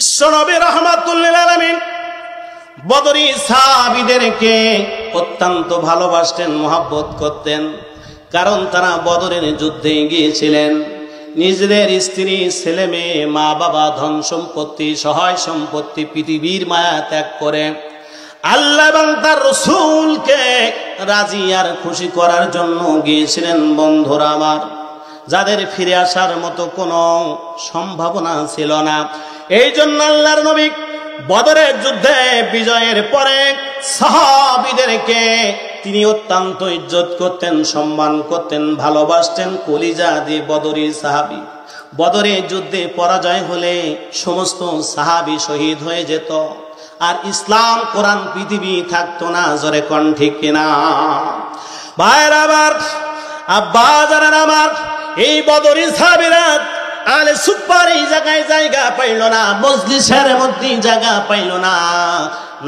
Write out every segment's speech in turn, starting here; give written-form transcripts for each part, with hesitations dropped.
বিশ্বনবী রাহমাতুল লিল আলামিন বদরি সাহাবীদেরকে অত্যন্ত ভালোবাসতেন, মহব্বত করতেন। কারণ তারা বদরের যুদ্ধে গিয়েছিলেন। নিজেদের স্ত্রী, ছেলে মেয়ে, মা বাবা, ধন সম্পত্তি, সহায় সম্পত্তি, পৃথিবীর মায়া ত্যাগ করে আল্লাহ এবং তার রাসূলকে রাজি আর খুশি করার জন্য গিয়েছিলেন। বন্ধুরা আমার, যাদের ফিরে আসার মতো কোনো সম্ভাবনা ছিল না। এই জন্য আল্লাহর নবী বদরের যুদ্ধে বিজয়ের পরে সাহাবীদেরকে তিনি অত্যন্ত ইজ্জত করতেন, সম্মান করতেন, ভালোবাসতেন। কলিজা দিয়ে বদরি সাহাবী। বদরের যুদ্ধে পরাজয় হলে সমস্ত সাহাবী শহীদ হয়ে যেত, আর ইসলাম কোরআন পৃথিবী থাকতো না। জোরে কোন ঠিক কিনা? ভাইরা আমার, আব্বা জানেন আমার, এই বদরি সাহাবীরা আলে সুপার এই জায়গায় জায়গা পাইল না, মজলিসের মধ্যে জায়গা পাইল না।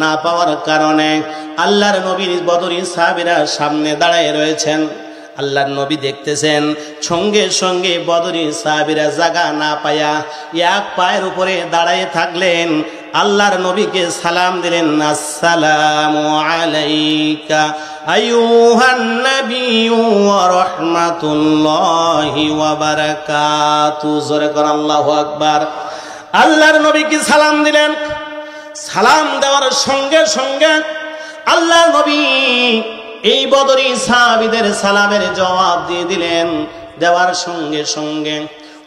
না পাওয়ার কারণে আল্লাহর নবীর বদরি সাহাবীরা সামনে দাঁড়ায় রয়েছেন। আল্লাহর নবী দেখতেছেন, সঙ্গে সঙ্গে বদরি সাহাবীরা জায়গা না পায়া এক পায়ের উপরে দাঁড়ায় থাকলেন। আল্লাহর নবীকে সালাম দিলেন, আসসালামু আলাইকা আইয়ুহান নাবিয়্যু ওয়া রাহমাতুল্লাহি ওয়া বারাকাতুহু। জোরে করে আল্লাহু আকবার। আল্লাহর নবীকে সালাম দিলেন। সালাম দেওয়ার সঙ্গে সঙ্গে আল্লাহর নবী এই বদরি সাহাবীদের সালামের জবাব দিয়ে দিলেন। দেওয়ার সঙ্গে সঙ্গে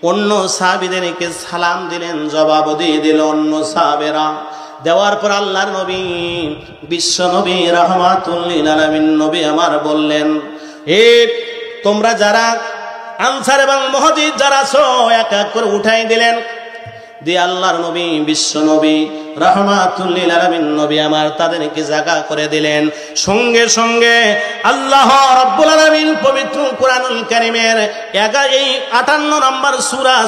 অন্য সাহাবীদেরকে সালাম দিলেন, জবাব দিয়ে দিল অন্য সাহাবেরা। দেওয়ার পর আল্লাহর নবী, বিশ্ব নবী রাহমাতুল লিল আলামিন নবী আমার বললেন, এ তোমরা যারা আনসার এবং মুহাজির যারা আছো, এক এক করে উঠাই দিলেন। দিয়ে আল্লাহর নবী, বিশ্ব নবী রাহমাতুল লিল আলামিন নবী আমার তাদেরকে জায়গা করে দিলেন। সঙ্গে সঙ্গে আল্লাহ রাব্বুল আলামিন পবিত্র কোরআনুল কারীমের 58 নম্বর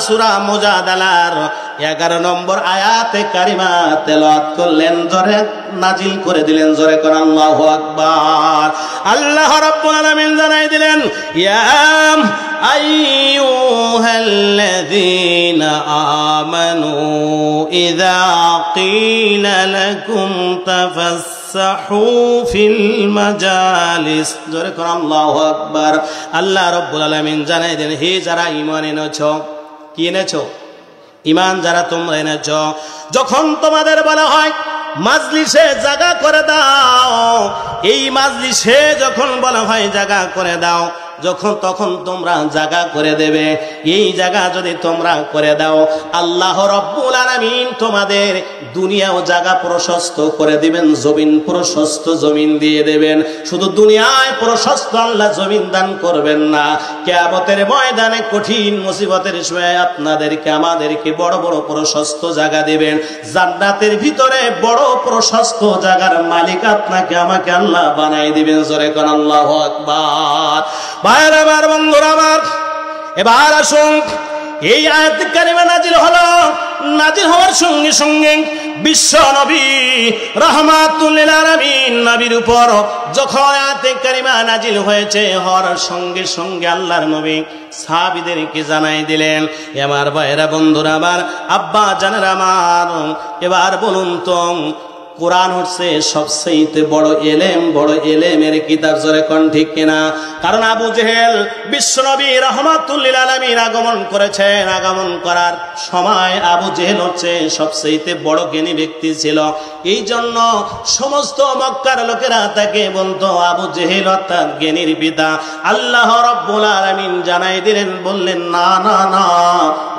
সূরা মুজাদালার 11 নম্বর আয়াতে কারিমা তেলাওয়াত করলেন, জোরে নাজিল করে দিলেন। জোরে করে আল্লাহু আকবার। আল্লাহ রাব্বুল আলামিন জানাই দিলেন, ইয়া আইয়ুহাল্লাযীনা আমানু ইযা কিলা লাকুম তাফাসসাহু ফিল মাজালিস। জোরে করে আল্লাহু আকবার। আল্লাহ রাব্বুল আলামিন জানাই দেন, হে যারা ঈমান এনেছো। কি এনেছো? ঈমান যারা তোমরা এনেছো, যখন তোমাদের বলা হয় মাজলিসে জায়গা করে দাও, এই মাজলিসে যখন বলা হয় জায়গা করে দাও, তখন তোমরা জায়গা করে দেবে। এই জায়গা যদি তোমরা করে দাও, আল্লাহ রাব্বুল আলামিন তোমাদের দুনিয়াও জায়গা প্রশস্ত করে দিবেন, জমিন প্রশস্ত জমিন দিয়ে দেবেন। শুধু দুনিয়ায় প্রশস্ত আল্লাহ জমিন দান করবেন না, কিয়ামতের ময়দানে কঠিন মুসিবতের সময় আপনাদেরকে আমাদেরকে বড় বড় প্রশস্ত জায়গা দেবেন। জান্নাতের ভিতরে বড় প্রশস্ত জায়গার মালিক আপনাকে আমাকে আল্লাহ বানাই দিবেন। জোরে কোন আল্লাহু আকবার। ভাইরা আমার, বন্ধুরা আমার, এবার আসুন, এই আয়াত কারিমা নাজিল হলো। নাজিল হওয়ার সঙ্গে সঙ্গে বিশ্ব নবী রাহমাতুল লিল আলামিন নবীর উপর যখন আয়াত কারিমা নাজিল হয়েছে, হওয়ার সঙ্গে সঙ্গে আল্লাহর নবী সাহাবীদেরকে জানাই দিলেন, আমার ভাইরা, বন্ধুরা আমার, আব্বা জানেরা আমার, এবার বলুন তো, কোরআন হচ্ছে সবচেয়ে বড় এলেম, বড় এলেমের কিতাব। জোরে কোন ঠিক কিনা? কারণ আবু জেহেল বিশ্বনবী রাহমাতুল লিল আলামিন আগমন করেছেন। আগমন করার সময় আবু জেহেল হচ্ছে সবচেয়ে বড় জ্ঞানী ব্যক্তি ছিল। এই জন্য সমস্ত মক্কার লোকেরা তাকে বলতো আবু জেহেল অর্থাৎ জ্ঞানীর পিতা। আল্লাহ রাব্বুল আলামিন জানাই দিলেন, বললেন, না না না,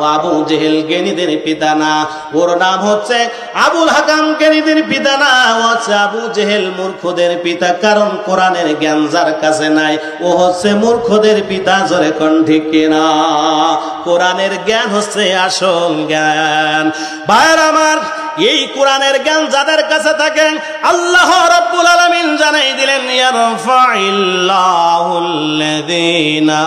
ও আবু জেহেল জ্ঞানীদের পিতা না, ওর নাম হচ্ছে আবুল হাকাম, জ্ঞানীদের পিতা না, ও হচ্ছে আবু জেহেল মূর্খদের পিতা। কারণ কোরআনের জ্ঞান যার কাছে নাই, ও হচ্ছে মূর্খদের পিতা। জোরে কোন ঠিক কিনা? কোরআনের জ্ঞান হচ্ছে আসল জ্ঞান। ভাইরা আমার, এই কোরআনের জ্ঞান যাদের কাছে থাকে, আল্লাহ রাব্বুল আলামিন জানাই দিলেন, ইয়ারফাইল্লাহুল্লাযীনা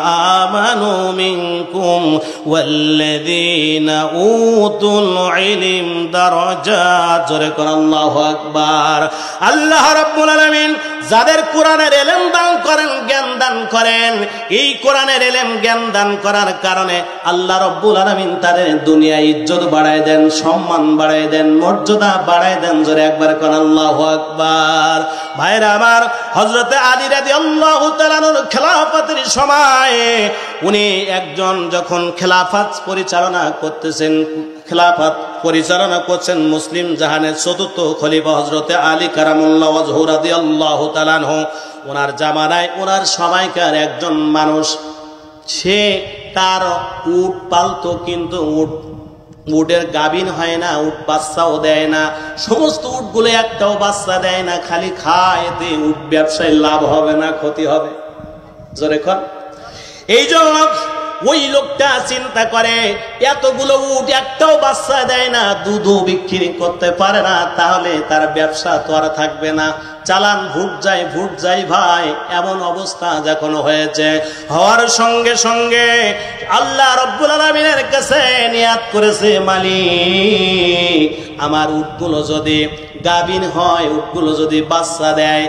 আমানু মিনকুম ওয়াল্লাযীনা উতুল ইলম দারাজাত। জোরে করে আল্লাহু আকবার। আল্লাহ রাব্বুল আলামিন যাদের কোরআনের ইলম দান করেন, জ্ঞান দান করেন। এই কোরআনের ইলম জ্ঞান দান করার কারণে আল্লাহ রাব্বুল আলামিন তাদের দুনিয়ায় ইজ্জত বাড়ায় দেন, সম্মান বাড়ায় দেন, মর্যাদা বাড়ায় দেন। জোরে একবার কোন আল্লাহু আকবার। ভাইরা আমার, হযরতে আলী রাদিয়াল্লাহু তাআলা আনহুর খেলাফতের সময় উনি একজন যখন খেলাফত পরিচালনা করতেছেন, খেলাফত পরিচালনা করছেন মুসলিম জাহানের চতুর্থ খলিফা হযরতে আলী কারামুল্লাহ ওয়াজহু রাদিয়াল্লাহু তাআলা আনহু। ওনার জামানায় ওনার সময়কার একজন মানুষ, সে তার উট পালতো, কিন্তু উটের গাভিন হয় না, উট বাচ্চাও দেয় না। সমস্ত উটগুলো একটাও বাচ্চা দেয় না, খালি খায়। এতে উট ব্যবসায় লাভ হবে না ক্ষতি হবে? জোরে কর। এই জন্য ওই লোকটা চিন্তা করে, এতগুলো উট একটাও বাচ্চা দেয় না, দুধও বিক্রি করতে পারে না, তাহলে তার ব্যবসা তো আর থাকবে না। চালান ভুট যায় ভাই। এমন অবস্থা যখন হয়েছে, হওয়ার সঙ্গে সঙ্গে আল্লাহ রাব্বুল আলামিনের কাছে নিয়াত করেছে, মালিক আমার উটগুলো যদি গাভিন হয়, উটগুলো যদি বাচ্চা দেয়,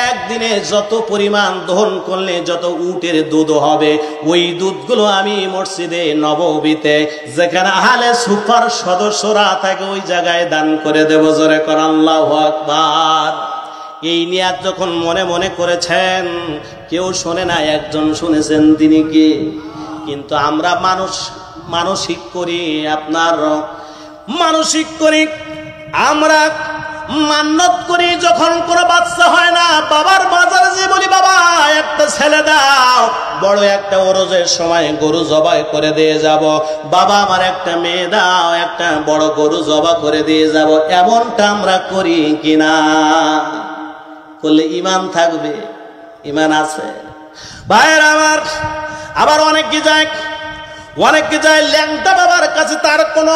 একদিনে যত পরিমাণ দহন করলে যত উটের দুধ হবে, ওই দুধগুলো আমি মসজিদে নববীতে যেখানে আহলে সুফার সদস্যরা থাকে ওই জায়গায় দান করে দেব। জোরে কর আল্লাহু আকবার। এই নিয়াত যখন মনে মনে করেছেন, কেউ শোনে না, একজন শুনেছেন, তিনি কি? কিন্তু আমরা মানসিক করি, আপনার মানসিক করি, আমরা মান্নত করি। যখন কোনো বাচ্চা হয় না, বাবার বাজারে যে বলি, বাবা একটা ছেলে দাও, বড় একটা ওরজের সময় গরু জবাই করে দিয়ে যাব। বাবা আমার একটা মেয়ে দাও, একটা বড় গরু জবা করে দিয়ে যাব। এমনটা আমরা করি কিনা? করলে ইমান থাকবে, ইমান আছে ভাইয়েরা আমার। আবার অনেকে যায় ল্যাংটা বাবার কাছে, তার কোনো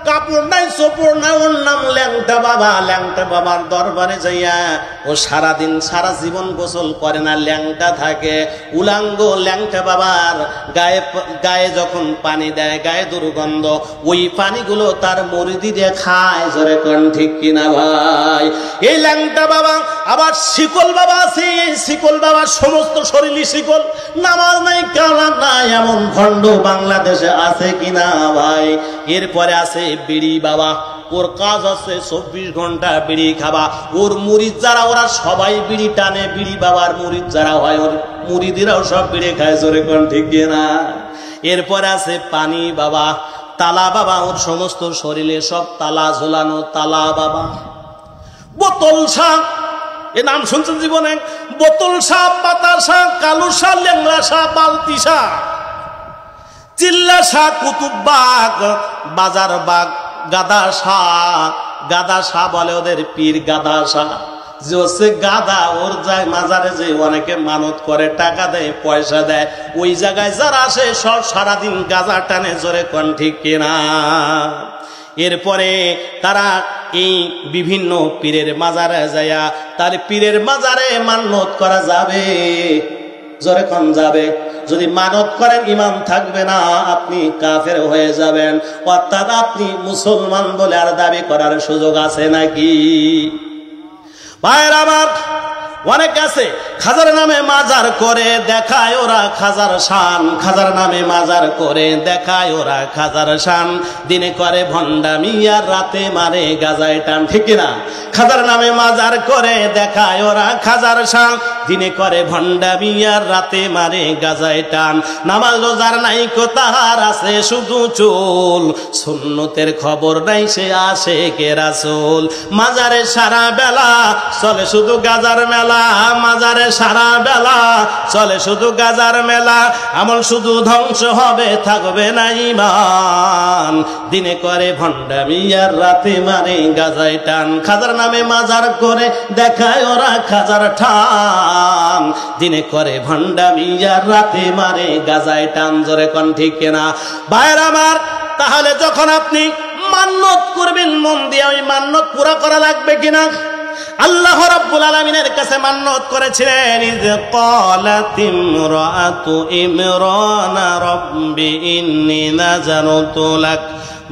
কাপড় নাই, চোপড় নাই, ওর নাম ল্যাংটা বাবা। ল্যাংটা বাবার দরবারে যাইয়া ও সারাদিন সারা জীবন গোসল করে না, ল্যাংটা থাকে, উলাঙ্গ। ল্যাংটা বাবার গায়ে যখন পানি দেয়, গায়ে দুর্গন্ধ, ওই পানিগুলো তার মুরিদি দিয়ে খায়। জোরে কোন ঠিক কিনা ভাই? এই ল্যাংটা বাবা। আবার শিকল বাবা আছে, এই শিকল বাবা সমস্ত শরীরই শিকল, নামাজ নাই, কালাম নাই, এমন ভণ্ড বাংলাদেশে আছে কিনা ভাই? এরপরে আছে বিড়ি বাবা, ওর কাজ আছে 24 ঘন্টা বিড়ি খাবা। ওর মুরিদ যারা, ওরা সবাই বিড়ি টানে। বিড়ি বাবার মুরিদ যারা হয়, ওর মুরিদিরাও সব বিড়ি খায়। জোরে কোন ঠিক না? এরপরে আছে পানি বাবা, তালা বাবা, ওর সমস্ত শরীরে সব তালা ঝোলানো, তালা বাবা। বোতল শাহ, এ নাম শুনছেন জীবনে? বোতল শাহ, পাতা শাহ, কালু শাহ, লেংলা শাহ, বালতি শাহ, চিল্লা শাহ, কুতুব বাগ, বাজার বাগ, গাদা শাহ বলে ওদের পীর। গাদা শাহ যে হচ্ছে গাদা, ওর যায় মাজারে যে অনেকে মানত করে, টাকা দেয়, পয়সা দেয়, ওই জায়গায় যারা আসে সব সারাদিন গাজা টানে। জোরে কোন ঠিক কিনা? এরপরে তারা এই বিভিন্ন পীরের মাজারে যায়া, তাহলে পীরের মাজারে মানত করা যাবে? জোরে কোন যাবে? যদি মানত করেন, ইমান থাকবে না, আপনি কাফের হয়ে যাবেন। অর্থাৎ আপনি মুসলমান বলে আর দাবি করার সুযোগ আছে নাকি? ভাইয়েরা আমার, অনেক আছে খাজার নামে মাজার করে দেখায় ওরা খাজার শান। খাজার নামে মাজার করে দেখায় ওরা খাজার শান। দিনে করে ভণ্ডামি আর রাতে মারে গাজায় টান। ঠিক না? খাজার নামে মাজার করে দেখায় ওরা খাজার শান। দিনে করে ভণ্ডামি আর রাতে মারে গাজায় টান। নামাজ রোজার নাই কোতাহার, আছে শুধু চুল। সুন্নতের খবর নাই, সে আসে কে রাসূল। মাজারে সারা বেলা চলে শুধু গাজার মেলা। মাজারে সারা বেলা চলে শুধু গাজার মেলা। আমল শুধু ধ্বংস হবে, থাকবে না ঈমান। দিনে করে ভণ্ডামি আর রাতে মারে গাজায় টান। খাজার নামে মাজার করে দেখায় ওরা খাজার ঠান। দিনে করে ভণ্ডামি আর রাতে মারে গাজায় টান। জোরে কোন ঠিক কিনা ভাইরা আমার? তাহলে যখন আপনি মান্নত করবেন, মন দিয়ে ওই মান্নত পুরা করা লাগবে কিনা? আল্লাহ রাব্বুল আলামিনের কাছে মান্নত করেছিলেন, ইয ক্বালাত ইমরাতু ইমরান রাব্বি ইন্নী নাযারতু লাক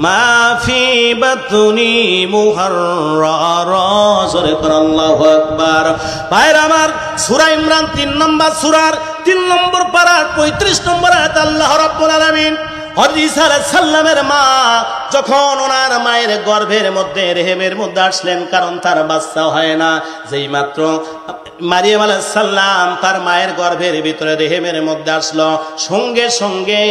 মা ফি বাতনি মুহাররারা। জোরে করে আল্লাহু আকবার। ভাইরা আমার, সূরা ইমরান 3 নম্বর সূরার 3 নম্বর পারার 35 নম্বর আয়াত আল্লাহ রাব্বুল আলামিন হযরত ঈসা আলাইহিস সালামের মা যখন ওনার মায়ের গর্ভের মধ্যে রেহেমের মধ্যে আসলেন, কারণ তার বাচ্চা হয় না, যেই মাত্র মারিয়াম আলাইহিস সালাম তার মায়ের গর্ভের ভিতরে রেহেমের মধ্যে আসলো, সঙ্গে সঙ্গে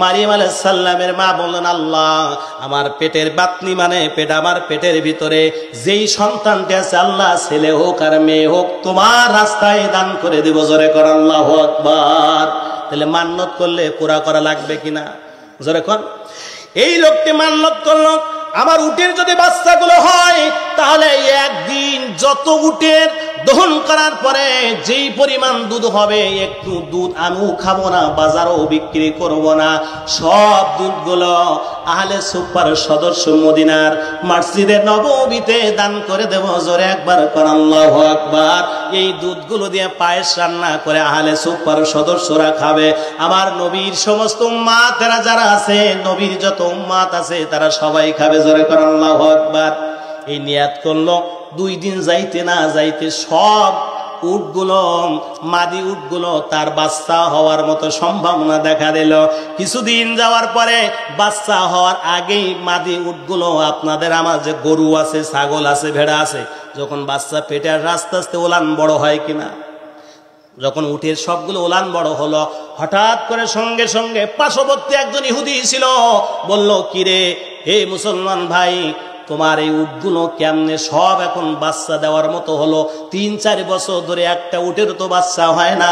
মারিয়াম আলাইহিস সালামের মা বললেন, আল্লাহ আমার পেটের বাতনি মানে পেট, আমার পেটের ভিতরে যেই সন্তানটি আছে, আল্লাহ ছেলে হোক আর মেয়ে হোক, তোমার রাস্তায় দান করে দেব। জোরে কর আল্লাহু আকবার। তাহলে মান্নত করলে পুরা করা লাগবে কিনা? জোরে কর। এই লোকটি মান্নত করলো, আমার উটের যদি বাচ্চাগুলো হয় তাহলে একদিন যত উটের দহন করার পরে যেই পরিমাণ দুধ হবে, একটু দুধ আমিও খাবো না, বাজারও বিক্রি করব না, সব দুধগুলো আহলে সুফার সদস্য মদিনার মসজিদে নববীতে দান করে দেব। জোরে একবার কর আল্লাহু আকবার। এই দুধগুলো দিয়ে পায়েস রান্না করে আহলে সুফার সদস্যরা খাবে। আমার নবীর সমস্ত উম্মাতেরা যারা আছে, নবীর যত উম্মাত আছে তারা সবাই খাবে। জোরে কর আল্লাহু আকবার। এই নিয়াত করলো, 2 দিন যাইতে না যাইতে সব উটগুলো, মাদি উটগুলো তার বাচ্চা হওয়ার মতো সম্ভাবনা দেখা দিল। কিছুদিন যাওয়ার পরে বাচ্চা হওয়ার আগেই মাদি উটগুলো, আপনাদের আমার যে গরু আছে, ছাগল আছে, ভেড়া আছে, যখন বাচ্চা পেটে আস্তে আস্তে ওলান বড় হয় কিনা, যখন উটের সবগুলো ওলান বড় হলো, হঠাৎ করে সঙ্গে সঙ্গে পার্শ্ববর্তী একজন ইহুদি ছিল, বলল, কিরে হে মুসলমান ভাই, তোমার এই উটগুলো কেমনে সব এখন বাচ্চা দেওয়ার মতো হলো? 3-4 বছর ধরে একটা উটের তো বাচ্চা হয় না।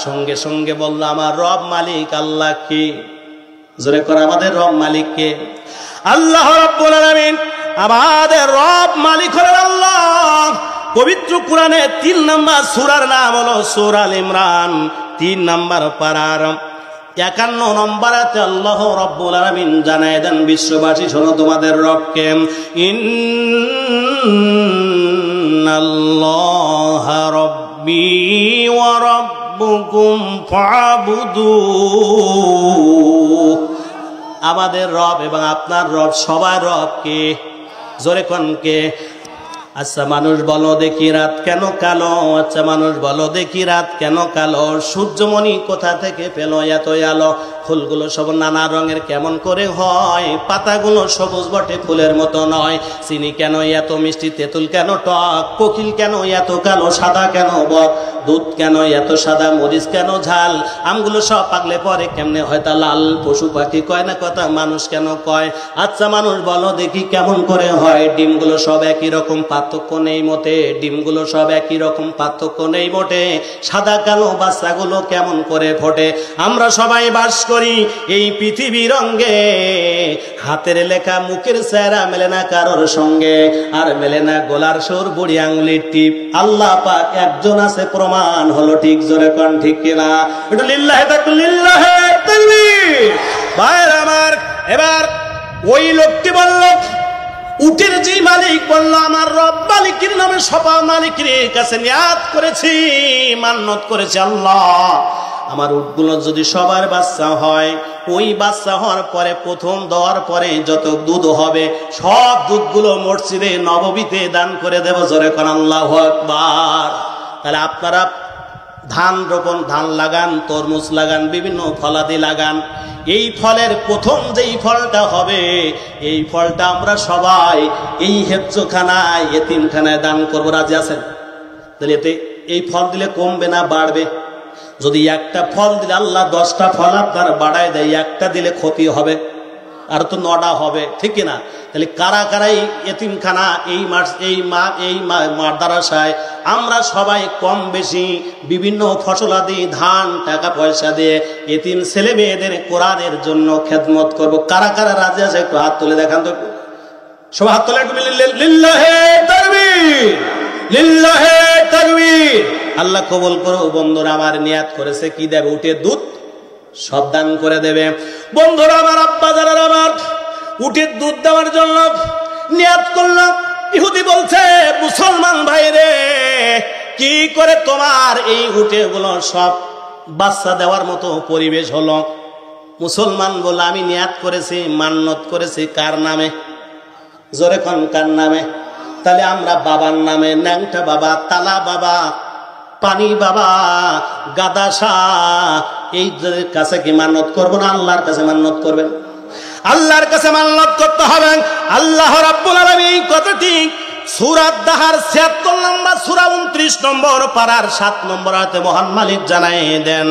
সঙ্গে সঙ্গে বলল, আমার রব মালিক আল্লাহ কে? জোরে করে আমাদের রব মালিক কে? আল্লাহ রাব্বুল আলামিন। আমাদের রব মালিক হলেন আল্লাহ। পবিত্র কোরআনে 3 নম্বর সূরার নাম হলো সূরা আল ইমরান, 3 নম্বর পারার 51 নম্বর আয়াতে আল্লাহ রাব্বুল আলামিন জানায় দেন, বিশ্ববাসী শোনো তোমাদের রবকে, ইন্নাল্লাহা রাব্বি ওয়া রাব্বুকুম ফা'বুদু। আমাদের রব এবং আপনার রব, সবার রব কে? জোরে কোন কে? আচ্ছা মানুষ বলো দেখি রাত কেন কালো? আচ্ছা মানুষ বলো দেখি রাত কেন কালো? সূর্যমণি কোথা থেকে পেল এত আলো? ফুলগুলো সব নানা রঙের কেমন করে হয়? পাতাগুলো সবুজ বটে ফুলের মতো নয়। চিনি কেন এত মিষ্টি? তেঁতুল কেন টক? কোকিল কেন এত কালো? সাদা কেন বক? দুধ কেন এত সাদা? মরিচ কেন ঝাল? আমগুলো সব পাকলে পরে কেমনে হয় তা লাল? পশু পাখি কয় না কথা, মানুষ কেন কয়? আচ্ছা মানুষ বলো দেখি কেমন করে হয়? ডিমগুলো সব একই রকম, পার্থক্য নেই মোটে। ডিমগুলো সব একই রকম, পার্থক্য নেই মোটে। সাদা কালো বাচ্চাগুলো কেমন করে ফোটে? আমরা সবাই বাস করি এই পৃথিবীর রঙে, হাতের লেখা মুখের চেহারা মেলে না কারোর সঙ্গে, আর মেলে না গোলার সুর বুড়ি আঙুলির টিপ। আল্লাহ পাক একজন আছে, প্রমাণ হলো ঠিক। জোরে কোন ঠিক কিনা? একটু লিল্লাহে তাকবীর, লিল্লাহে তাকবীর। ভাইরা আমার, এবার ওই লোকটি বলল, উটের যে মালিক বলল, আমার রব মালিকের নামে সবা মালিকের কাছে নিয়াত করেছি, মান্নত করেছি, আল্লাহ আমার উটগুলো যদি সবার বাচ্চা হয়, ওই বাচ্চা হওয়ার পরে প্রথম দেওয়ার পরে যত দুধ হবে সব দুধগুলো মসজিদে নববীতে দান করে দেব। জোরে কোন আল্লাহু আকবার। তাহলে আপনারা ধান রোপণ, ধান লাগান, তরমুজ লাগান, বিভিন্ন ফলাদি লাগান, এই ফলের প্রথম যেই ফলটা হবে, এই ফলটা আমরা সবাই এই হেফজখানায়, এতিমখানায় দান করবো। রাজি আছেন? তাহলে এতে এই ফল দিলে কমবে না বাড়বে? যদি একটা ফল দিলে আল্লাহ 10টা ফল আপনার বাড়ায় দেয়, একটা দিলে ক্ষতি হবে, আর তো 9টা হবে, ঠিক কিনা? তাহলে কারা কারা এই এতিমখানা, এই মাদ্রাসায় আমরা সবাই কম বেশি বিভিন্ন ফসলাদি, ধান, টাকা পয়সা দিয়ে এতিম ছেলে মেয়েদের কোরআনের জন্য খেদমত করব। কারা কারা রাজি আছে? একটু হাত তুলে দেখান তো, সব হাত তুলে একটু। লিল্লাহে তাকবীর, লিল্লাহে তাকবীর। আল্লাহ কবুল করো। বন্ধুরা আমার নিয়াত করেছে কি দেবে? উটের দুধ সব দান করে দেবে। বন্ধুরা আমার, আব্বা যারা আমার উটের দুধ দেওয়ার জন্য নিয়াত করলাম। ইহুদি বলছে, মুসলমান ভাইরে, কি করে তোমার এই উটেগুলো সব বাচ্চা দেওয়ার মতো পরিবেশ হলো? মুসলমান বলে, আমি নিয়াত করেছি, মান্নত করেছি কার নামে? জোরে কোন কার নামে? তাহলে আমরা বাবার নামে, ন্যাংটা বাবা, তালা বাবা, পানি বাবা, গাদা শাহ, এই কাছে কি মান্নত করবো না আল্লাহর কাছে মান্নত করবেন? আল্লাহর কাছে মান্নত করতে হবে। আল্লাহ রাব্বুল আলামিন এই কথাটি সূরা দাহার ৭৬ নম্বর সূরা ২৯ নম্বর পারার ৭ নম্বর আয়াতে মহান মালিক জানাই দেন,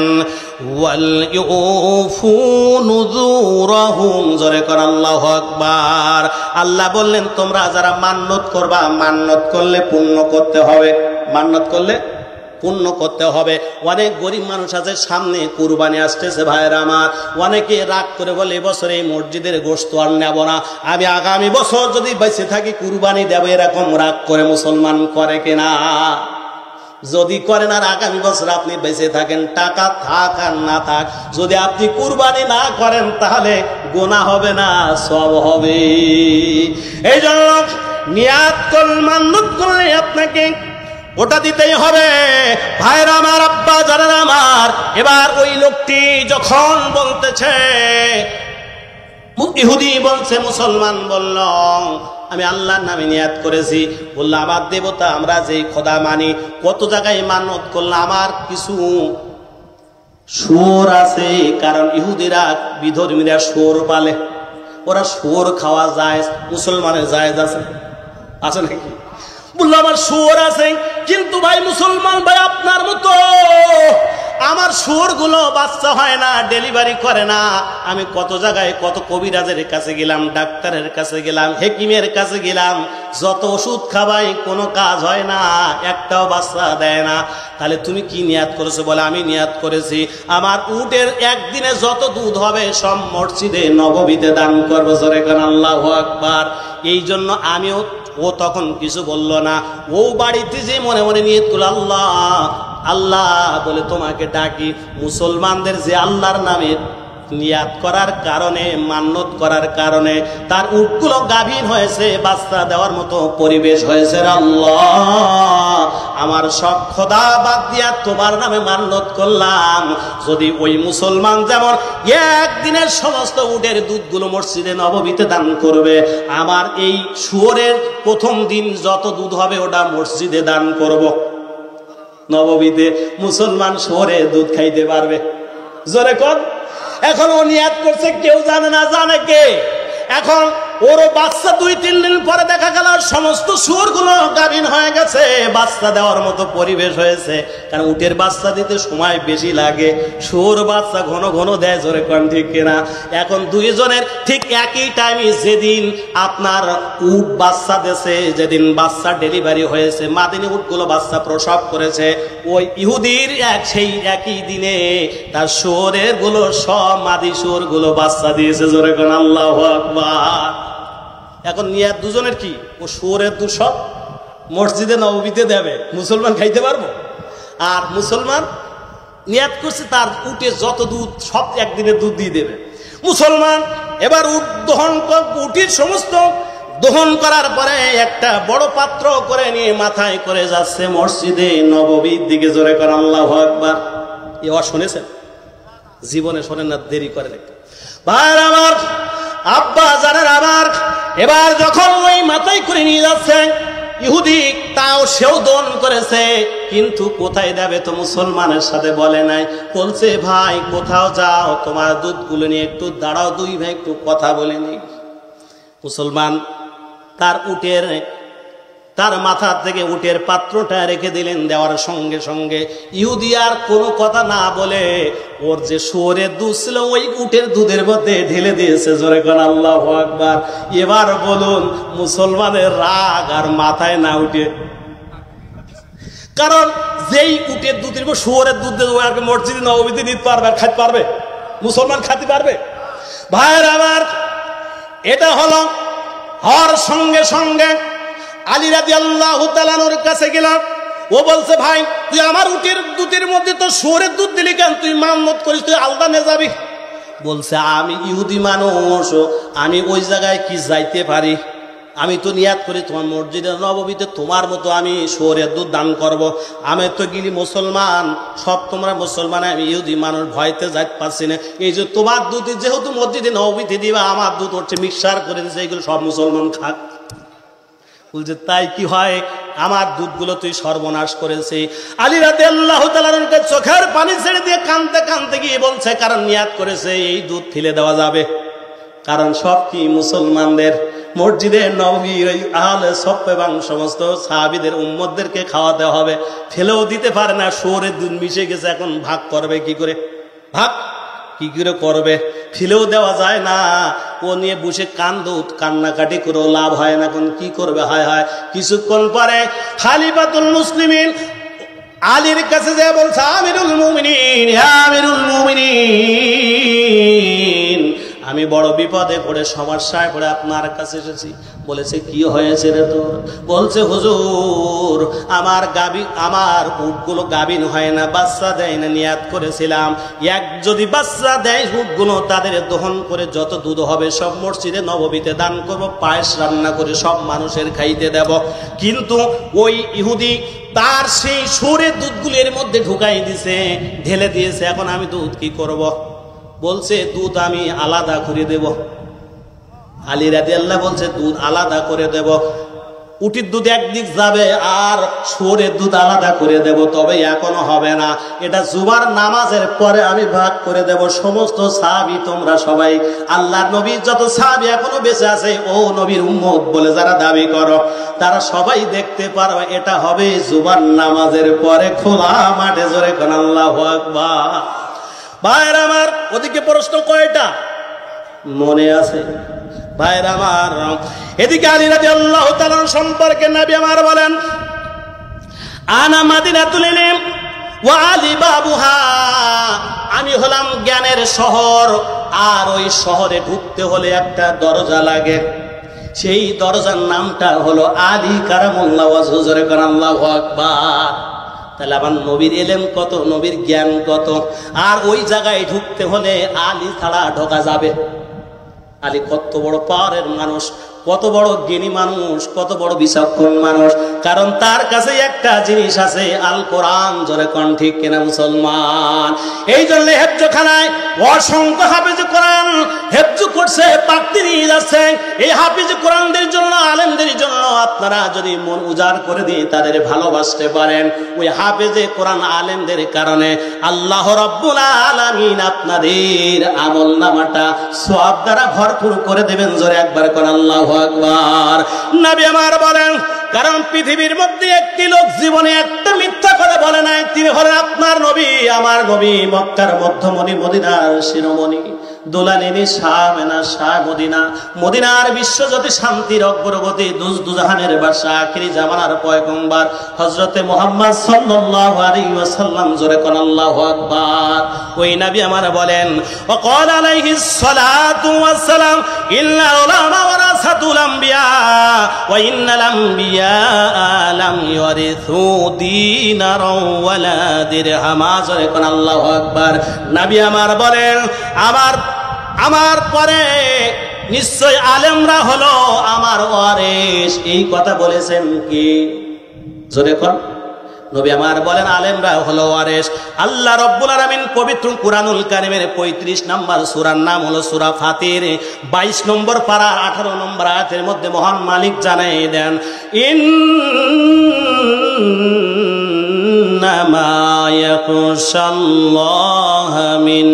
ওয়াল ইউফু নুযুরহুম, জোরে কর আল্লাহু আকবার। আল্লাহ বললেন তোমরা যারা মান্নত করবা, মান্নত করলে পূর্ণ করতে হবে, মান্নত করলে পূর্ণ করতে হবে। অনেক গরিব মানুষ আছে, সামনে কুরবানি আসতেছে ভাইরা আমার, অনেকে রাগ করে বলে এবছর এই মসজিদের গোশত আর নেব না, আমি আগামী বছর যদি বেঁচে থাকি কুরবানি দেব, এরকম রাগ করে মুসলমান করে কিনা? যদি করেন আর আগামী বছর আপনি বেঁচে থাকেন, টাকা থাক আর না থাক, যদি আপনি কুরবানি না করেন তাহলে গুনাহ হবে না, সওয়াব হবে। এই জন্য নিয়াত করলে, মান্নত করলে আপনাকে ওটা দিতেই হবে ভাইরা আমার, আব্বা জানেন আমার। এবার ওই লোকটি যখন বলতেছে, ইহুদি বলছে, মুসলমান বলল আমি আল্লাহর নামে নিয়াত করেছি, বলল আমার দেবতা আমরা যে খোদা মানি, কত জায়গায় মানত করলাম, আমার কিছু শুয়োর আছে, কারণ ইহুদিরা বিধর্মীরা শুয়োর পালে, ওরা শুয়োর খাওয়া যায়, মুসলমানের জায়েজ আছে, আছে নাকি? বললো আমার শুয়োর আছে, কিন্তু ভাই মুসলমান ভাই আপনার মতো আমার শুয়োরগুলো বাচ্চা হয় না, ডেলিভারি করে না। আমি কত জায়গায় কত কবিরাজের কাছে গেলাম, ডাক্তারের কাছে গেলাম, হেকিমের কাছে গেলাম, যত ওষুধ খাবাই কোনো কাজ হয় না, একটাও বাচ্চা দেয় না। তাহলে তুমি কি নিয়াত করেছো? বলে আমি নিয়াত করেছি আমার উটের একদিনে যত দুধ হবে সব মসজিদে নববীতে দান করবো, জোরে কান আল্লাহু আকবার। এই জন্য আমিও, ও তখন কিছু বলল না, ও বাড়িতে যে মনে মনে নিয়ত করল আল্লাহ আল্লাহ বলে তোমাকে ডাকি। মুসলমানদের যে আল্লাহর নামে নিয়াত করার কারণে, মান্নত করার কারণে তার উটগুলো গাভীর হয়েছে, বাচ্চা দেওয়ার মতো পরিবেশ হয়েছে। আল্লাহ আমার সব খোদা বাদ দিয়া তোমার নামে মান্নত করলাম, যদি ওই মুসলমান যেমন একদিনের সমস্ত উটের দুধগুলো মসজিদে নববীতে দান করবে, আমার এই শুয়োরের প্রথম দিন যত দুধ হবে ওটা মসজিদে দান করব। নববীতে মুসলমান শুয়োরের দুধ খাইতে পারবে, জোরে কর। এখন ও নিয়াত করছে, কেউ জানে না, জানে কে? এখন ওরও বাচ্চা 2-3 দিন পরে দেখা গেল সমস্ত শুয়োরগুলো গাভীর হয়ে গেছে, বাচ্চা দেওয়ার মতো পরিবেশ হয়েছে। কারণ উটের বাচ্চা দিতে সময় বেশি লাগে, শুয়োর বাচ্চা ঘন ঘন দেয়, জোরে কোন ঠিক কিনা? এখন দুইজনের ঠিক একই টাইমে, যেদিন আপনার উট বাচ্চা দেছে, যেদিন বাচ্চা ডেলিভারি হয়েছে, মাদিনী উটগুলো বাচ্চা প্রসব করেছে, ওই ইহুদির সেই একই দিনে তার শুয়োরের গুলো সব মাদি শুয়োর গুলো বাচ্চা দিয়েছে, জোরে কোন আল্লাহু আকবার। এখন নিয়াত দুজনের কি? ও শুয়োরের দুধ সব মসজিদে নববীতে দেবে, মুসলমান খাইতে পারবো। আর মুসলমান নিয়াত করছে তার উটে যত দুধ সব একদিনের দুধ দিয়ে দেবে। মুসলমান এবার উট দহন, উটির সমস্ত দহন করার পরে একটা বড় পাত্র করে নিয়ে মাথায় করে যাচ্ছে মসজিদে নববীর দিকে, জোরে কর আল্লাহু আকবার। এবার শুনেছেন? জীবনে শোনেন না, দেরি করে দেখতে ভাই আমার, আব্বা জানেন আমার। এবার যখন ওই মাথায় করে নিয়ে যাচ্ছে ইহুদি, তাও সেও দন করেছে, কিন্তু কোথায় দেবে তো মুসলমানের সাথে বলে নাই। বলছে ভাই কোথাও যাও, তোমার দুধগুলো নিয়ে একটু দাঁড়াও, দুই ভাই একটু কথা বলে নি। মুসলমান তার উটের, তার মাথা থেকে উটের পাত্রটা রেখে দিলেন, দেওয়ার সঙ্গে সঙ্গে ইহুদি আর কোনো কথা না বলে ওর যে শুয়োরের দুধ ছিল ওই উটের দুধের মধ্যে ঢেলে দিয়েছে, জোরে কোন আল্লাহু আকবার। এবার বলুন মুসলমানের রাগ আর মাথায় না উঠে, কারণ যেই উটের দুধের শুয়োরের দুধ দিয়ে ওকে মসজিদে নববীতে নিতে পারবে, আর খাইতে পারবে? মুসলমান খাইতে পারবে? ভাইয়ের আমার, এটা হলো হওয়ার সঙ্গে সঙ্গে আলী রাদিয়াল্লাহু তাআলা আনহুর কাছে গেলাম। ও বলছে ভাই তুই আমার উটের দুধের মধ্যে তো শুয়োরের দুধ দিলি কেন? তুই মান্নত করিস, তুই আলাদা নিয়ে যাবি। বলছে আমি ইহুদি মানুষ, আমি ওই জায়গায় কি যাইতে পারি? আমি তো নিয়াত করি তোমার মসজিদে নববীতে তোমার মতো আমি শুয়োরের দুধ দান করব। আমি তো গিলি মুসলমান, সব তোমরা মুসলমান, আমি ইহুদি মানুষ, ভয়তে যাইতে পারছি না। এই যে তোমার দুধ যেহেতু মসজিদে নববীতে দিবা, আমার দুধ হচ্ছে মিক্সার করে দিচ্ছে, এইগুলো সব মুসলমান খাক। বলছে তাই কি হয়? আমার দুধগুলো তুই সর্বনাশ করেছিস। আলী রাদিয়াল্লাহু তাআলা আনহুকে চোখের পানি ছেড়ে দিয়ে কাঁদতে কাঁদতে গিয়ে বলছে, কারণ নিয়াত করেছে এই দুধ ফেলে দেওয়া যাবে। কারণ সব কি মুসলমানদের মসজিদে নববীর ওই আহলে সফ এবং সমস্ত সাহাবীদের উম্মতদেরকে খাওয়াতে হবে, ফেলেও দিতে পারে না। শুয়োরের দুধ মিশে গেছে, এখন ভাগ করবে কি করে? ভাগ কি করে করবে? ফেলেও দেওয়া যায় না। ও নিয়ে বসে কান্নাকাটি করেও লাভ হয় না, এখন কি করবে? হায় হায়। কিছুক্ষণ পরে খালিফাতুল মুসলিমিন আলীর কাছে যে বলছে, আমিরুল মুমিনিন, আমিরুল মুমিনিন, আমি বড় বিপদে পড়ে সমস্যায় পড়ে আপনার কাছে এসেছি। বলেছে, কি হয়েছে রে তোর? বলছে, হুজুর আমার উটগুলো গাভিন হয় না, বাচ্চা দেয় না। নিয়াত করেছিলাম এক যদি বাচ্চা দেয় উটগুলো তাদের দহন করে যত দুধ হবে সব মসজিদে নববীতে দান করব, পায়েস রান্না করে সব মানুষের খাইতে দেব। কিন্তু ওই ইহুদি তার সেই সুরের দুধগুলো এর মধ্যে ঢুকাই দিছে, ঢেলে দিয়েছে। এখন আমি দুধ কি করব? বলছে, দুধ আমি আলাদা করে দেব। আলী রাদিয়াল্লাহু বলছে, দুধ আলাদা করে দেব। উটির দুধ একদিক যাবে আর শুয়োরের দুধ আলাদা করে দেব, তবে এখনো হবে না। এটা জুমার নামাজের পরে আমি ভাগ করে দেব। সমস্ত সাহাবী তোমরা সবাই, আল্লাহর নবীর যত সাহাবী এখনো বেঁচে আছে, ও নবীর উম্মত বলে যারা দাবি করো, তারা সবাই দেখতে পারবে। এটা হবে জুমার নামাজের পরে খোলা মাঠে। জোরে কোন আল্লাহু আকবার। ভাইরা আমার, ওদিকে প্রশ্ন কয়টা মনে আছে? ভাইরা আমার, এদিকে আলী রাদিয়াল্লাহু তাআলা সম্পর্কে নবী আমার বলেন, আনা মাদিনাতুল ইলম ওয়া আলী বাবুহা, আমি হলাম জ্ঞানের শহর, আর ওই শহরে ঢুকতে হলে একটা দরজা লাগে। সেই দরজার নামটা হলো আলী কারামুল্লাহ ওয়াজহু। জোরে কোন আল্লাহু আকবার। তাহলে আমার নবীর এলেম কত, নবীর জ্ঞান কত। আর ওই জায়গায় ঢুকতে হলে আলী ছাড়া ঢোকা যাবে? আলী কত বড় পাওয়ারের মানুষ, কত বড় জ্ঞানী মানুষ, কত বড় বিচক্ষণ মানুষ। কারণ তার কাছে একটা জিনিস আছে, আল কোরআন। জোরে কোন ঠিক কিনা মুসলমান? এই জন্য হেফজখানায় অসংখ্য হাফেজ কোরআন হেফজ করছে, পাকতি নিয়ে যাচ্ছে। এই হাফেজ কোরআনদের জন্য, আলেমদের জন্য আপনারা যদি মন উজাড় করে দিয়ে তাদের ভালোবাসতে পারেন, ওই হাফেজে কোরআন আলেমদের কারণে আল্লাহ রাব্বুল আলামিন আপনাদের আমল নামাটা সওয়াব দ্বারা ভরপুর করে দেবেন। জোরে একবার কোন আল্লাহু আকবার। নবী আমার বলেন, কারণ পৃথিবীর মধ্যে একটি লোক জীবনে একটা মিথ্যা কথা বলে নাই, তিনি হলেন আপনার নবী, আমার নবী। মক্কার মধ্যমণি, মদিনার শিরোমণি, দুলালিনী শামেনা শাহ মদিনা, মদিনার বিশ্বজ্যোতি, শান্তির অগ্রগতি, দুজাহানের বাদশা, আখিরি জামানার পয়গম্বর হযরতে মুহাম্মদ সাল্লাল্লাহু আলাইহি ওয়াসাল্লাম। জোরে কোন আল্লাহু আকবার। ওই নবী আমার বলেন, ওয়াকাল আলাইহিস সালাতু ওয়াস সালাম, ইন্না উলামা ওয়ারাসাতুল আমবিয়া ওয়া ইন্নাল আমবিয়া লাম ইওয়ারিসু দীনারাও ওয়ালা দিরহামা। জোরে কোন আল্লাহু আকবার। নবী আমার বলেন, আমার পরে নিশ্চয় আলেমরা হলো আমার ওয়ারিস। এই কথা বলেছেন কি? জোরে কোন। নবী আমার বলেন, আলেমরা হলো ওয়ারিস। আল্লাহ রাব্বুল আলামিন পবিত্র কুরআনুল কারীমের 35 নম্বর সূরার নাম হলো সূরা ফাতির, 22 নম্বর পারা 18 নম্বর আয়াতের মধ্যে মহান মালিক জানাই দেন, ইন্নামা ইয়াখশাল্লাহা মিন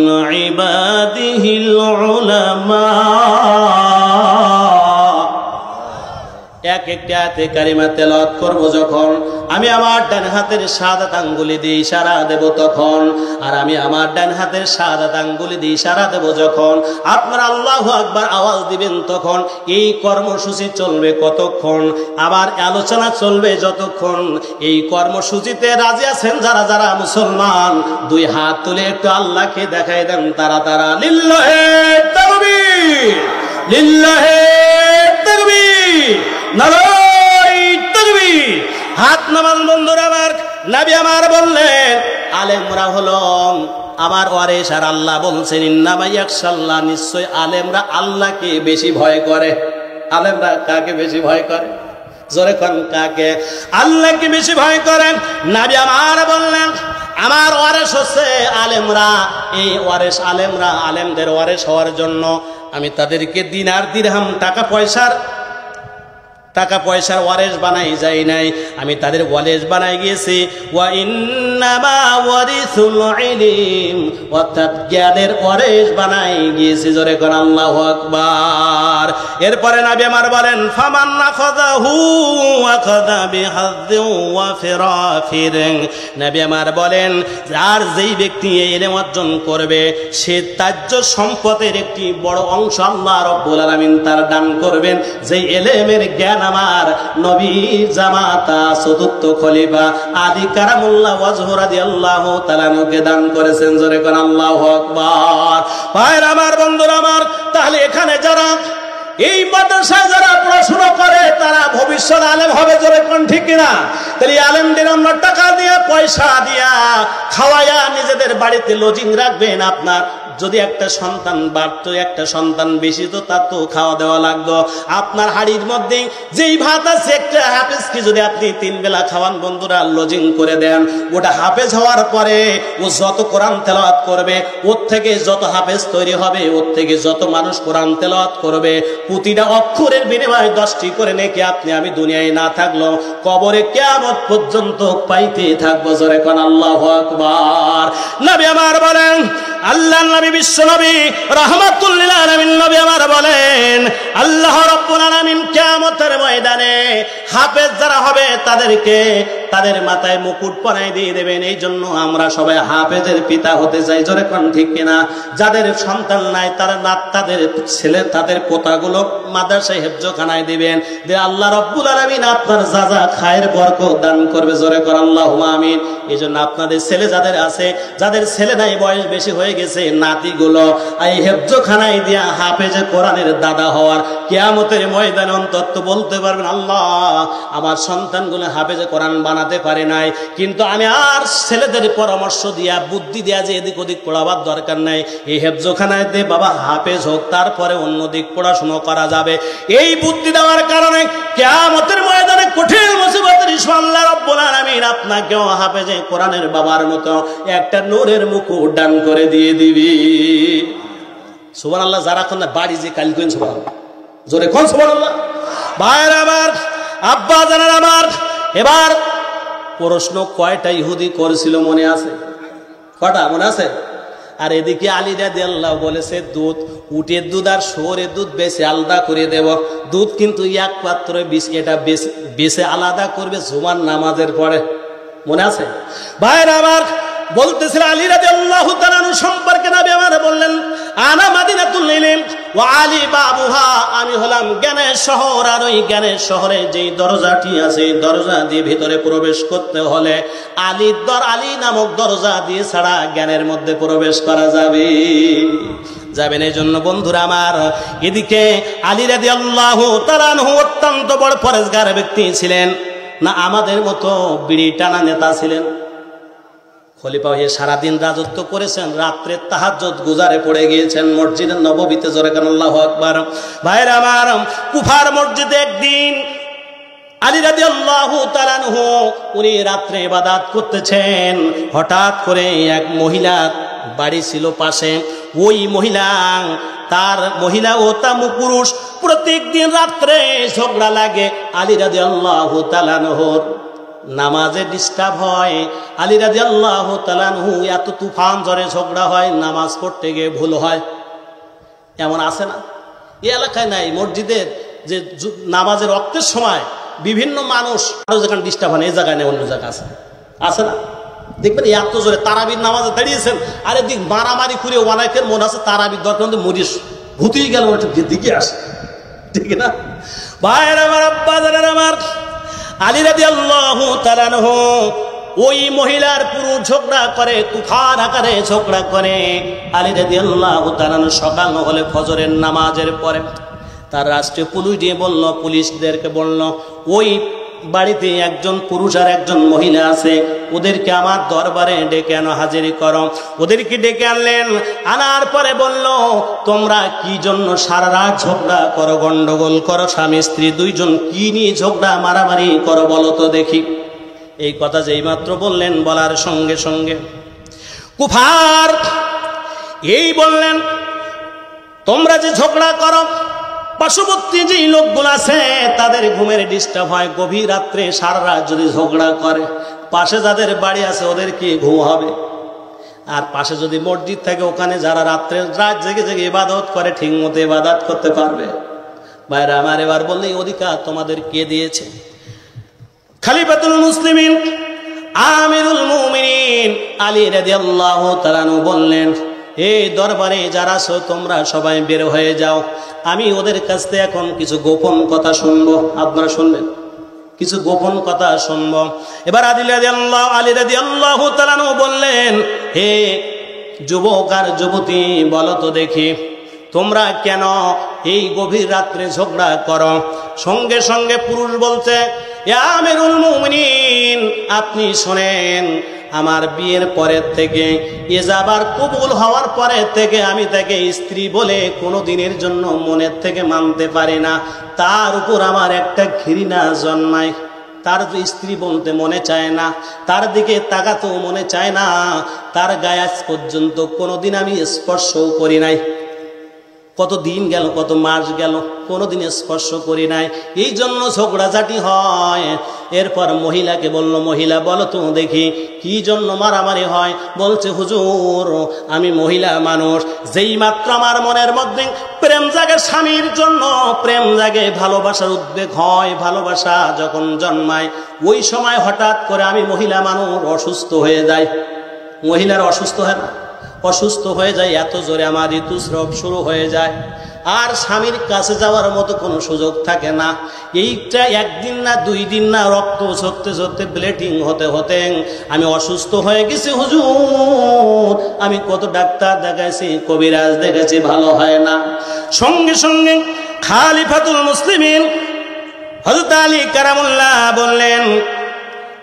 ইবাদিহিল উলামা। এক একটি আয়াতে কারিমা তেলাওয়াত করব যখন, আমি আমার ডান হাতের শাহাদাত আঙ্গুলি দিয়ে ইশারা দেব তখন, আর আমি আমার ডান হাতের শাহাদাত আঙ্গুলি দিয়ে ইশারা দেব যখন, আপনারা আল্লাহু আকবার আওয়াজ দিবেন তখন। এই কর্মসূচি চলবে কতক্ষণ? আবার আলোচনা চলবে যতক্ষণ। এই কর্মসূচিতে রাজি আছেন যারা যারা মুসলমান, দুই হাত তুলে একটু আল্লাহকে দেখাই দেন তারা তারা। লিল্লাহে তাকবীর, লিল্লাহে তাকবীর, নারায়ে তাকবীর। হাত নামান বন্ধুরা আমার। নবী আমার বললেন, আলেমরা হলো আমার ওয়ারিস। আর আল্লাহ বলছেন, ইন্নামা ইয়াখশাল্লাহ, নিশ্চয় আলেমরা আল্লাহকে বেশি ভয় করে। আলেমরা কাকে বেশি ভয় করে? জোরে কোন কাকে? আল্লাহকে বেশি ভয় করেন। নবী আমার বললেন, আমার ওয়ারিস হচ্ছে আলেমরা। এই ওয়ারিস আলেমরা, আলেমদের ওয়ারিস হওয়ার জন্য আমি তাদেরকে দিনার দিরহাম টাকা পয়সার টাকা পয়সার ওয়ারেস বানাই যাই নাই, আমি তাদের ওয়ারেস বানাই গিয়েছি। ওয়া ইন্নামা ওয়ারিসুল ইলম, অর্থাৎ জ্ঞানের ওয়ারেস বানাই গিয়েছি। জোরে কোন আল্লাহু আকবার। এরপরে নবী আমার বলেন ফামান আখাযাহু আখাযা বিহাযযিন ওয়া ফিরাফির। নবী আমার বলেন আর যেই ব্যক্তি এই ইলম অর্জন করবে সে তাজ্য সম্পদের একটি বড় অংশ আল্লাহ রাব্বুল আলামিন তার দান করবেন। যেই ইলমের জ্ঞান আমার নবীর জামাতা চতুর্থ খলিফা আলী কারামুল্লাহ ওয়াজহু রাদিয়াল্লাহু তাআলা কে দান করেছেন। জোরে কোন আল্লাহু আকবার। ভাইরা আমার, বন্ধুরা আমার, তাহলে এখানে যারা এই মাদ্রাসায় যারা পড়াশোনা করে তারা ভবিষ্যৎ আলেম হবে। জোরে কোন ঠিক কিনা? তাহলে আলেমদের আমরা টাকা দিয়ে পয়সা দিয়া খাওয়ায়া নিজেদের বাড়িতে লজিং রাখবেন। আপনার যদি একটা সন্তান বাড়তো, একটা সন্তান বেশি তো তার তো খাওয়া দেওয়া লাগতো। আপনার হাড়ির মধ্যে যেই ভাত আছে একটা হাফেজকে যদি আপনি 3 বেলা খাওয়ান বন্ধুরা, লজিং করে দেন, ওটা হাফেজ হওয়ার পরে ও যত কোরআন তেলাওয়াত করবে, ওর থেকে যত হাফেজ তৈরি হবে, ওর থেকে যত মানুষ কোরআন তেলাওয়াত করবে, প্রতিটা অক্ষরের বিনিময়ে 10টি করে নেকি আপনি আমি দুনিয়ায় না থাকলো কবরে কিয়ামত পর্যন্ত পাইতে থাকবো। জোরে কোন আল্লাহু আকবার। নবী আমার বলেন, আল্লাহর নবী বিশ্ব নবী রাহমাতুল লিল আলামিন নবী আমার বলেন আল্লাহ রাব্বুল আলামিন কিয়ামতের ময়দানে হাফেজ যারা হবে তাদেরকে তাদের মাথায় মুকুট পরাই দিয়ে দেবেন। এই জন্য আমরা সবাই হাফেজের পিতা হতে চাই। জোরে কোন ঠিক কিনা? যাদের সন্তান নাই তারা তাদের ছেলে তাদের পোতাগুলো মাদ্রাসায় হেফজখানায় দিবেন, যে আল্লাহ রাব্বুল আলামিন আপনার যা যা খায়ের বরকত দান করবে। জোরে কোন আল্লাহুম্মা আমিন। এই জন্য আপনাদের ছেলে যাদের আছে, যাদের ছেলে নাই বয়স বেশি হয়ে গেছে, নাতিগুলো এই হেফজখানায় দিয়া হাফেজে কোরআনের দাদা হওয়ার কিয়ামতের ময়দানে অন্তত বলতে পারবেন আল্লাহ আমার সন্তানগুলো হাফেজে কোরআন বানাতে পারে নাই, কিন্তু আমি আর ছেলেদের পরামর্শ দিয়া বুদ্ধি দেয়া যে এদিক ওদিক পড়াবার দরকার নাই, এই হেফজখানায় দে বাবা হাফেজ হোক, তারপরে অন্য দিক পড়াশোনা করা যাবে। এই বুদ্ধি দেওয়ার কারণে কিয়ামতের ময়দানে কঠিন মুসিবতের সময় আল্লাহ রাব্বুল আলামিন আপনাকেও হাফেজে কোরআনের বাবার মতো একটা নূরের মুকুট দান করে দিয়ে দিবি। সুবহানাল্লাহ। যারা কোন বাড়ি যে কাল কোন সুবহানাল্লাহ, জোরে কোন সুবহানাল্লাহ। ভাইরা আমার, আব্বা জানেন আমার, এবার প্রশ্ন কয়টা ইহুদি করেছিল মনে আছে? কটা মনে আছে? আর এদিকে আলী রাদিয়াল্লাহু বলেছে দুধ, উটের দুধ আর শুয়োরের দুধ বেশি আলাদা করে দেব। দুধ কিন্তু এক পাত্রে এটা বেশি আলাদা করবে জুমার নামাজের পরে। মনে আছে? ভাইরা আমার, বলতেছিল আলী রাদিয়াল্লাহু তাআলা সম্পর্কে নবী আমার বললেন আনা মাদিনাতুল ইলম ওয়া আলী বাবুহা, আমি হলাম জ্ঞানের শহর, আর ওই জ্ঞানের শহরে যেই দরজাটি আছে দরজা দিয়ে ভিতরে প্রবেশ করতে হলে আলী নামক দরজা দিয়ে ছাড়া জ্ঞানের মধ্যে প্রবেশ করা যাবেন। এই জন্য বন্ধুরা আমার, এদিকে আলী রাদিয়াল্লাহু তাআলা অত্যন্ত বড় পরেজগার ব্যক্তি ছিলেন না আমাদের মতো বিড়ি টানা নেতা ছিলেন। খলিফা হয়ে সারাদিন রাজত্ব করেছেন, রাত্রে তাহাজ্জুদ গুজারে পড়ে গিয়েছেন মসজিদে নববীতে। জোরে কান আল্লাহু আকবার। ভাইরা আমার, কুফার মসজিদে একদিন আলী রাদিয়াল্লাহু তাআলা উনি রাত্রে ইবাদত করতেছেন, হঠাৎ করে এক মহিলা বাড়ি ছিল পাশে, ওই মহিলা ও তার পুরুষ প্রত্যেকদিন রাত্রে ঝগড়া লাগে। আলী রাদিয়াল্লাহু তাআলা নামাজে ডিস্টার্ব হয়, আলী রাদিয়াল্লাহু তাআলা এত তুফান ঝড়ে ঝগড়া হয়, নামাজ পড়তে গিয়ে ভুল হয়। এমন আছে না? এই এলাকায় নাই মসজিদের যে নামাজের রক্তের সময় বিভিন্ন মানুষ আরো যেখানে ডিস্টার্ব হয় এই জায়গায় নেই, অন্য জায়গা আছে না? দেখবেন এত জোরে তারাবির নামাজে দাঁড়িয়েছেন, আর এদিক মারামারি করে অনেকের মনে আছে তারাবির দরকার মরিস ভূতেই গেল দিকে আসে, ঠিক না? ভাইয়ের আমার, আব্বা জানেন আমার, আলী রাদিয়াল্লাহু তাআলা ওই মহিলার পুরো ঝগড়া করে, তুফান আকারে ঝগড়া করে। আলী রাদিয়াল্লাহু তাআলা সকাল হলে ফজরের নামাজের পরে তার রাষ্ট্রীয় পুলিশ দিয়ে বলল, পুলিশদেরকে বলল ওই বাড়িতে একজন পুরুষ আর একজন মহিলা আছে, ওদেরকে আমার দরবারে ডেকে আনো, হাজিরি করো। ওদেরকে ডেকে আনলেন, আনার পরে বলল তোমরা কি জন্য সারা রাত ঝগড়া করো, গন্ডগোল করো, স্বামী স্ত্রী দুইজন কি নিয়ে ঝগড়া মারামারি করো বলো তো দেখি। এই কথা যেই মাত্র বললেন, বলার সঙ্গে সঙ্গে কুফার এই বললেন তোমরা যে ঝগড়া করো পার্শ্ববর্তী যে লোকগুলো আছে তাদের ঘুমের ডিস্টার্ব হয়, গভীর রাত্রে সারা রাত যদি ঝগড়া করে, পাশে যাদের বাড়ি আছে ওদের কি ঘুম হবে? আর পাশে যদি মসজিদ থাকে ওখানে যারা রাত্রে রাত জেগে জেগে ইবাদত করে ঠিক মতো ইবাদত করতে পারবে? ভাইরা আমার, এবার বললে এই অধিকার তোমাদের কে দিয়েছে? খলিফাতুল মুসলিমিন আমিরুল মুমিনিন আলী রাদিয়াল্লাহু তাআলা আনহু বললেন, এই দরবারে যারা আছো তোমরা সবাই বের হয়ে যাও, আমি ওদের কাছ থেকে এখন কিছু গোপন কথা শুনবো। আপনারা শুনবেন, কিছু গোপন কথা শুনবো। এবার আলী রাদিয়াল্লাহু তাআলা আনহু বললেন, হে যুবক আর যুবতী, বলো তো দেখি তোমরা কেন এই গভীর রাত্রে ঝগড়া করো? সঙ্গে সঙ্গে পুরুষ বলছে, ইয়া আমিরুল মুমিনিন, আপনি শোনেন, আমার বিয়ের পরের থেকে, ইজাবার কবুল হওয়ার পরের থেকে আমি তাকে স্ত্রী বলে কোনো দিনের জন্য মনের থেকে মানতে পারি না। তার উপর আমার একটা ঘৃণা জন্মায়, তার স্ত্রী বলতে মনে চায় না, তার দিকে তাকাতেও মনে চায় না, তার গায়ে আজ পর্যন্ত কোনোদিন আমি স্পর্শও করি নাই। কত দিন গেল, কত মাস গেল, কোনোদিন স্পর্শ করি নাই, এই জন্য ঝগড়াঝাটি হয়। এরপর মহিলাকে বলল, মহিলা বলো তো দেখি কি জন্য মারামারি হয়? বলছে, হুজুর আমি মহিলা মানুষ, যেই মাত্র আমার মনের মধ্যে প্রেম জাগে স্বামীর জন্য, প্রেম জাগে, ভালোবাসার উদ্বেগ হয়, ভালোবাসা যখন জন্মায় ওই সময় হঠাৎ করে আমি মহিলা মানুষ অসুস্থ হয়ে যাই। মহিলার অসুস্থ হয় না? অসুস্থ হয়ে যায়, এত জোরে আমার ঋতুস্রাব শুরু হয়ে যায়, আর স্বামীর কাছে যাওয়ার মতো কোনো সুযোগ থাকে না। এইটা একদিন না দুই দিন না, রক্ত ঝরতে ঝরতে ব্লিডিং হতে হতে আমি অসুস্থ হয়ে গেছি হুজুর। আমি কত ডাক্তার দেখাইছি, কবিরাজ দেখেছি, ভালো হয় না। সঙ্গে সঙ্গে খলিফাতুল মুসলিমিন হযরত আলী কারামুল্লাহ বললেন,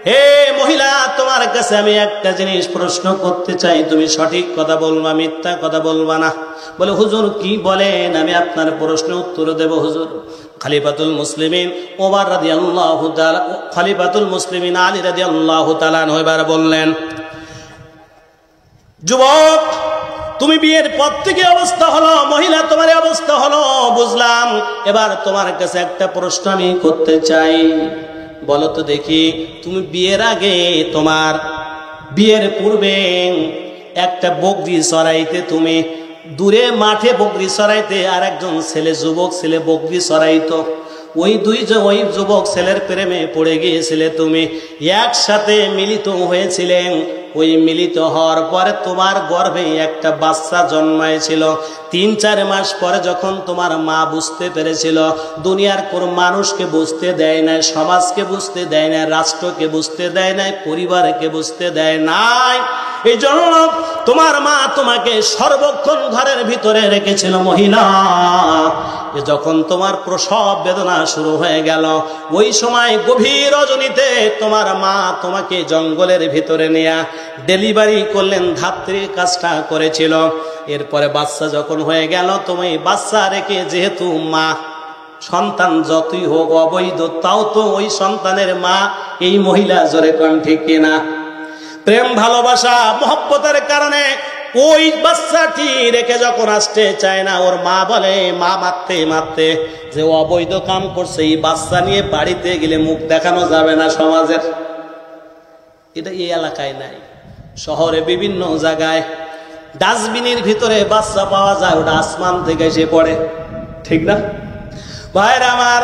হে মহিলা, তোমার কাছে আমি একটা জিনিস প্রশ্ন করতে চাই, তুমি সঠিক কথা বলবা, মিথ্যা কথা বলবা না। বলে, হুজুর কি বলেন, আমি আপনার প্রশ্নের উত্তর দেব হুজুর। খলিফাতুল মুসলিমিন ওমর রাদিয়াল্লাহু তাআলা, খলিফাতুল মুসলিমিন আলী রাদিয়াল্লাহু তাআলা আনহু এবার বললেন, যুবক তুমি বিয়ের পর থেকে অবস্থা হলো, মহিলা তোমার অবস্থা হলো, বুঝলাম। এবার তোমার কাছে একটা প্রশ্ন আমি করতে চাই, বলো তো দেখি, তুমি বিয়ের আগে, তোমার বিয়ের পূর্বে একটা বকরি চড়াইতে, তুমি দূরে মাঠে বকরি চড়াইতে, আর একজন ছেলে, যুবক ছেলে বকরি চড়াইতো, ওই যুবক ছেলের প্রেমে পড়ে গিয়েছিলে, তুমি একসাথে মিলিত হয়েছিলেন। ওই মিলিত হওয়ার পরে তোমার গর্ভে একটা বাচ্চা জন্মাইছিল। 3-4 মাস পরে যখন তোমার মা বুঝতে পেরেছিল, দুনিয়ার কোন মানুষকে বুঝতে দেয় নাই, সমাজকে বুঝতে দেয় নাই, রাষ্ট্রকে বুঝতে দেয় নাই, পরিবারকে বুঝতে দেয় নাই, এই জন্য তোমার মা তোমাকে সর্বক্ষণ ঘরের ভিতরে রেখেছিল। মহিলা, যখন তোমার প্রসব বেদনা শুরু হয়ে গেল, ওই সময় গভীর রজনীতে তোমার মা তোমাকে জঙ্গলের ভিতরে নিয়ে ডেলিভারি করলেন, ধাত্রীর কাজটা করেছিল। এরপরে বাচ্চা যখন হয়ে গেল, তুমি বাচ্চা রেখে, যেহেতু মা, সন্তান যতই হোক অবৈধ, তাও তো ওই সন্তানের মা এই মহিলা, জোরে কোন ঠিক কিনা? প্রেম ভালোবাসা মহব্বতের কারণে ওই বাচ্চাটি রেখে যখন আসতে চায় না, ওর মা বলে, মা মারতে মারতে, যে অবৈধ কাম করছে, এই বাচ্চা নিয়ে বাড়িতে গেলে মুখ দেখানো যাবে না সমাজের। এটা এই এলাকায় নাই, শহরে বিভিন্ন জায়গায় ডাস্টবিনের ভিতরে বাচ্চা পাওয়া যায়, ওটা আসমান থেকে এসে পড়ে, ঠিক না ভাইরা আমার?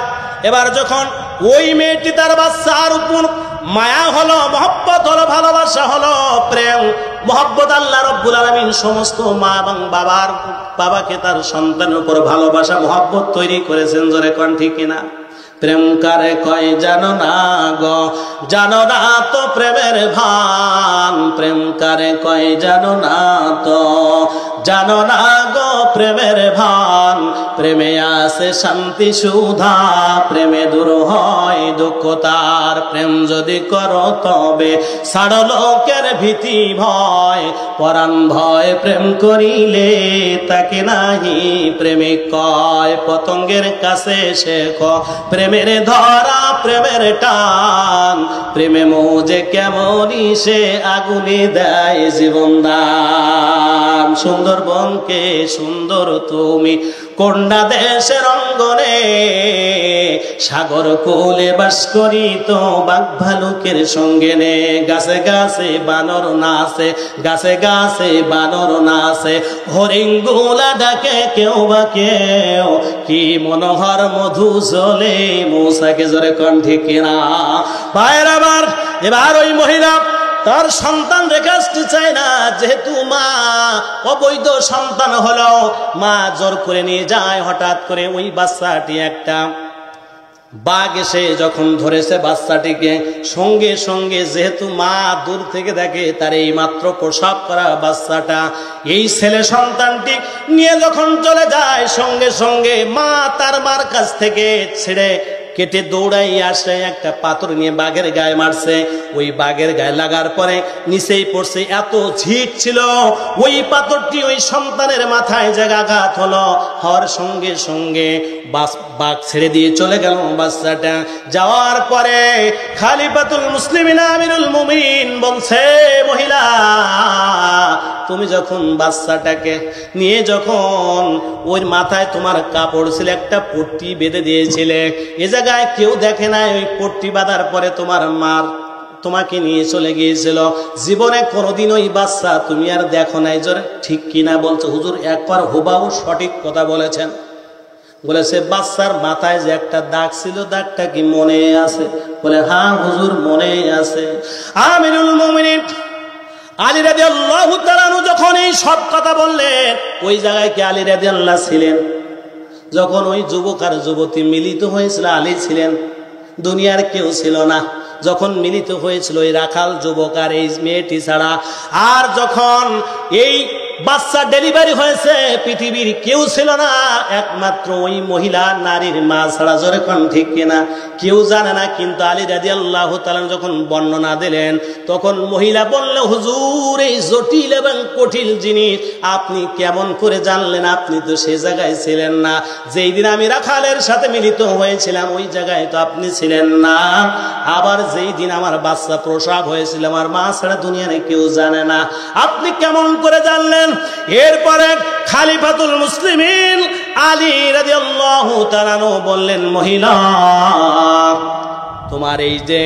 এবার যখন ওই মেয়েটি তার বাচ্চার উপর মায়া হলো, মহব্বত হলো, ভালোবাসা হলো, প্রেম মহব্বত, আল্লাহ রাব্বুল আলামিন সমস্ত মা এবং বাবাকে তার সন্তানের উপর ভালোবাসা মহব্বত তৈরি করেছেন, জোরে কোন ঠিক কিনা? প্রেম কারে কয় জানো না গো, জানো না তো প্রেমের ভান, প্রেম কারে কয় জানো না তো, জানো না গো প্রেমের ভান, প্রেমে আছে শান্তি সুধা, প্রেমে দূর হয় দুঃখ তার, প্রেম যদি করো তবে ছাড়ো লোকের ভীতি ভয়, পরাণ ভয় প্রেম করিলে তাকে নাহি প্রেমিক কয়, পতঙ্গের কাছে শেখ প্রেমের ধরা, প্রেমের টান, প্রেমে মৌজে কেমনই সে আগুনে দেয় জীবন দান। সুন্দর সুন্দরবনকে সুন্দর তুমি কন্যা দেশের অঙ্গনে সাগর কোলে বাস করি তো বাঘ ভালুকের সঙ্গে নে গাছে গাছে বানর নাচে গাছে গাছে বানর নাচে হরিণগুলা ডাকে কেউ বা কেউ কি মনোহর মধু চলে মৌসাকে জোরে কণ্ঠে কিনা ভাইয়ের আবার এবার ওই মহিলা তার সন্তান রেখে আসতে চায় না যেহেতু মা অবৈধ সন্তান হলো মা জোর করে নিয়ে যায় হঠাৎ করে ওই বাচ্চাটি একটা বাঘ এসে যখন ধরেছে বাচ্চাটিকে সঙ্গে সঙ্গে যেহেতু মা দূর থেকে দেখে তার এই মাত্র প্রসব করা বাচ্চাটা এই ছেলে সন্তানটি নিয়ে যখন চলে যায় সঙ্গে সঙ্গে মা তার মার কাছ থেকে ছেড়ে কেটে দৌড়াই আসে একটা পাথর নিয়ে বাঘের গায়ে মারছে ওই বাঘের গায়ে লাগার পরে নিচেই পড়ছে এত ঝিট ছিল ওই পাথরটি ওই সন্তানের মাথায় জায়গাঘাত হলো হওয়ার সঙ্গে সঙ্গে বাঘ ছেড়ে দিয়ে চলে গেল বাচ্চাটা যাওয়ার পরে খলিফাতুল মুসলিমিন আমিরুল মুমিনিন বলছে মহিলা তুমি যখন বাচ্চাটাকে নিয়ে যখন ওই মাথায় তোমার কাপড় ছিল একটা পট্টি বেঁধে দিয়েছিলে এ জায়গায় কেউ দেখে নাই ওই পট্টি বাঁধার পরে তোমার মার তোমাকে নিয়ে চলে গিয়েছিল জীবনে কোনোদিন ওই বাচ্চা তুমি আর দেখো নাই জোরে ঠিক কিনা বলছো হুজুর একবার হুবাহু সঠিক কথা বলেছেন বলেছে বাচ্চার মাথায় যে একটা দাগ ছিল দাগটা কি মনে আছে বলে হ্যাঁ হুজুর মনে আছে আমিরুল মুমিনিন আলী রাদিয়াল্লাহু তাআলা যখন এই সব কথা বললেন ওই জায়গায় কি আলী রাদিয়াল্লাহু ছিলেন যখন ওই যুবক আর যুবতী মিলিত হয়েছিল আলী ছিলেন দুনিয়ার কেউ ছিল না যখন মিলিত হয়েছিল এই রাখাল যুবক আর এই মেয়েটি ছাড়া আর যখন এই বাচ্চা ডেলিভারি হয়েছে পৃথিবীর কেউ ছিল না একমাত্র ওই মহিলা নারীর মা ছাড়া জোরে কোন ঠিক কিনা কেউ জানে না কিন্তু আলী রাদিয়াল্লাহু তাআলা যখন বর্ণনা দিলেন তখন মহিলা বলল হুজুর এই জটিল এবং কঠিন জিনিস আপনি কেমন করে জানলেন আপনি তো সেই জায়গায় ছিলেন না যেই দিন আমি রাখালের সাথে মিলিত হয়েছিলাম ওই জায়গায় তো আপনি ছিলেন না আবার যেই দিন আমার বাচ্চা প্রসব হয়েছিল আমার মা ছাড়া দুনিয়ায় কেউ জানে না আপনি কেমন করে জানলেন এরপরে খলিফাতুল মুসলিমিন আলী রাদিয়াল্লাহু তাআলা বললেন মহিলা তোমার এই যে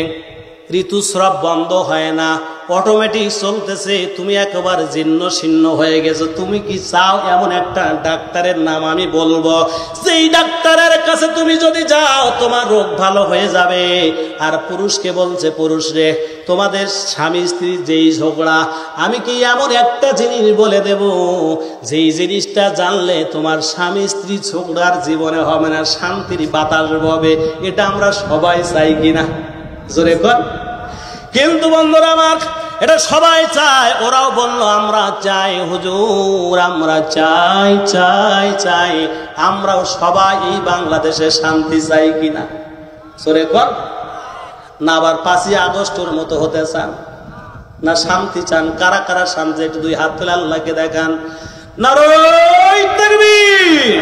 ঋতুস্রাব বন্ধ হয় না অটোমেটিক চলতেছে তুমি একবার জীর্ণ শীর্ণ হয়ে গেছো তুমি কি চাও এমন একটা ডাক্তারের নাম আমি বলবো সেই ডাক্তারের কাছে তুমি যদি যাও তোমার রোগ ভালো হয়ে যাবে আর পুরুষকে বলছে পুরুষ রে তোমাদের স্বামী স্ত্রী যেই ঝগড়া আমি কি এমন একটা জিনিস বলে দেব যেই জিনিসটা জানলে তোমার স্বামী স্ত্রী ঝগড়ার জীবনে হবে না শান্তির বাতাস ববে এটা আমরা সবাই চাই কিনা জোরে কর কিন্তু বন্ধুরা আমার এটা সবাই চায় ওরাও বলল আমরা চাই হুজুর আমরা চাই চাই চাই আমরাও সবাই এই বাংলাদেশে শান্তি চাই কিনা জোরে কর না আবার 5ই আগস্টের মতো হতে চান না শান্তি চান কারা কারা শান্তি একটু দুই হাত তুলে আল্লাহকে দেখান নারায়ে তাকবীর